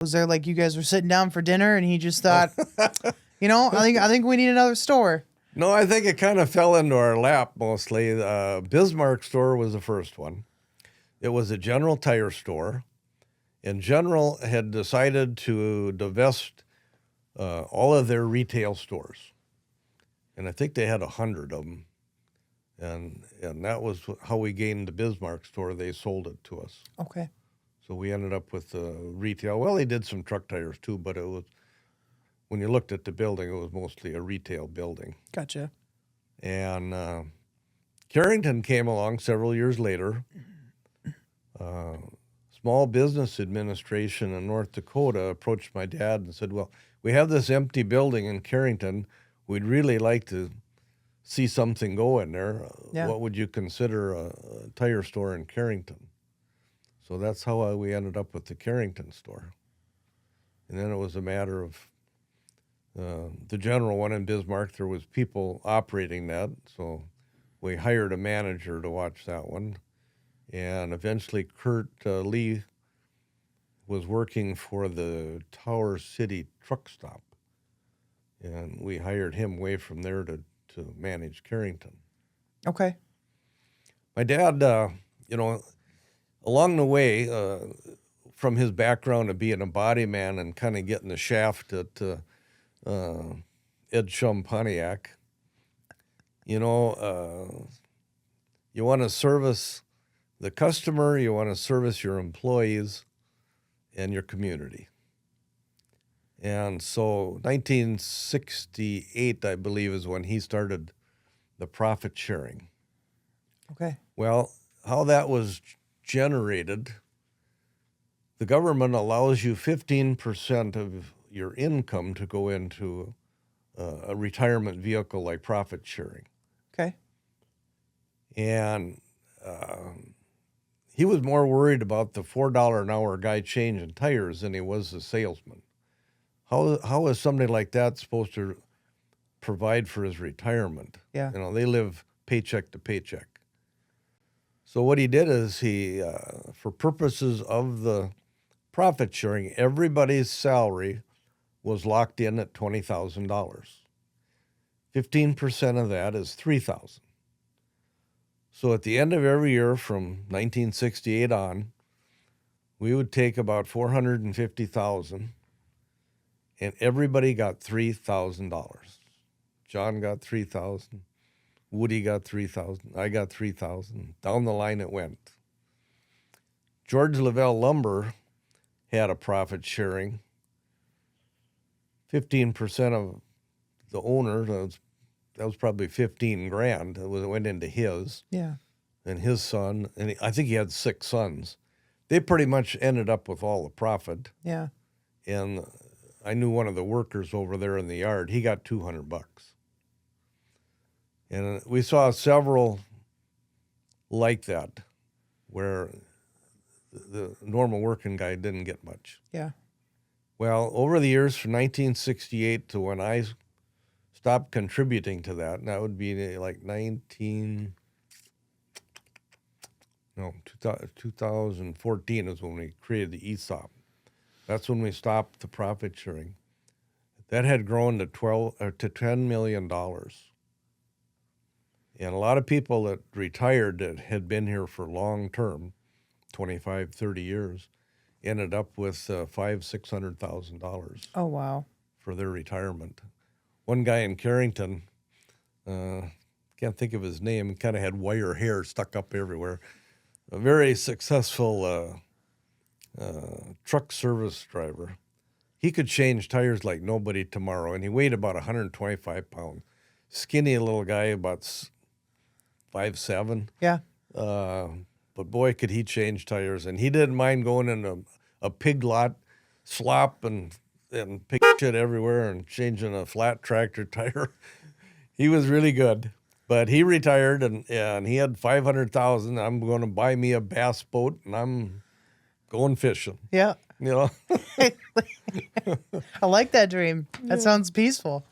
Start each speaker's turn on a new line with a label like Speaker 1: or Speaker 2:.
Speaker 1: Was there like you guys were sitting down for dinner and he just thought, I think we need another store.
Speaker 2: No, I think it kind of fell into our lap mostly. Bismarck store was the first one. It was a General Tire store, and General had decided to divest all of their retail stores, and I think they had 100 of them, and that was how we gained the Bismarck store. They sold it to us.
Speaker 1: Okay.
Speaker 2: So we ended up with retail. Well, they did some truck tires too, but it was, when you looked at the building, it was mostly a retail building.
Speaker 1: Gotcha.
Speaker 2: And Carrington came along several years later. Small Business Administration in North Dakota approached my dad and said, well, we have this empty building in Carrington. We'd really like to see something go in there.
Speaker 1: Yeah.
Speaker 2: What would you consider a tire store in Carrington? So that's how we ended up with the Carrington store. And then it was a matter of the general one in Bismarck. There was people operating that, so we hired a manager to watch that one. And eventually Kurt Lee was working for the Tower City truck stop. And we hired him away from there to manage Carrington.
Speaker 1: Okay.
Speaker 2: My dad, along the way, from his background of being a body man and kind of getting the shaft at Ed Shum Pontiac, you want to service the customer, you want to service your employees and your community. And so 1968, I believe, is when he started the profit sharing.
Speaker 1: Okay.
Speaker 2: Well, how that was generated, the government allows you 15% of your income to go into a retirement vehicle like profit sharing.
Speaker 1: Okay.
Speaker 2: And he was more worried about the $4 an hour guy changing tires than he was the salesman. How is somebody like that supposed to provide for his retirement?
Speaker 1: Yeah.
Speaker 2: They live paycheck to paycheck. So what he did is he, for purposes of the profit sharing, everybody's salary was locked in at $20,000. 15% of that is $3,000. So at the end of every year from 1968 on, we would take about $450,000, and everybody got $3,000. John got $3,000. Woody got $3,000. I got $3,000. Down the line it went. George Lavelle Lumber had a profit sharing. 15% of the owner, that was probably $15,000. It went into his.
Speaker 1: Yeah.
Speaker 2: And his son, and I think he had 6 sons. They pretty much ended up with all the profit.
Speaker 1: Yeah.
Speaker 2: And I knew one of the workers over there in the yard. He got $200. And we saw several like that, where the normal working guy didn't get much.
Speaker 1: Yeah.
Speaker 2: Well, over the years from 1968 to when I stopped contributing to that, and that would be like 2014 is when we created the ESOP. That's when we stopped the profit sharing. That had grown to $10 million. And a lot of people that retired that had been here for long term, 25, 30 years, ended up with $500,000-$600,000.
Speaker 1: Oh, wow.
Speaker 2: For their retirement. One guy in Carrington, can't think of his name, kind of had wire hair stuck up everywhere. A very successful truck service driver. He could change tires like nobody tomorrow, and he weighed about 125 pounds. Skinny little guy, about 5'7".
Speaker 1: Yeah.
Speaker 2: But boy, could he change tires. And he didn't mind going in a pig lot, slop and pig shit everywhere and changing a flat tractor tire. He was really good. But he retired, and he had $500,000. I'm going to buy me a bass boat, and I'm going fishing.
Speaker 1: Yeah.
Speaker 2: You know?
Speaker 1: I like that dream. That sounds peaceful.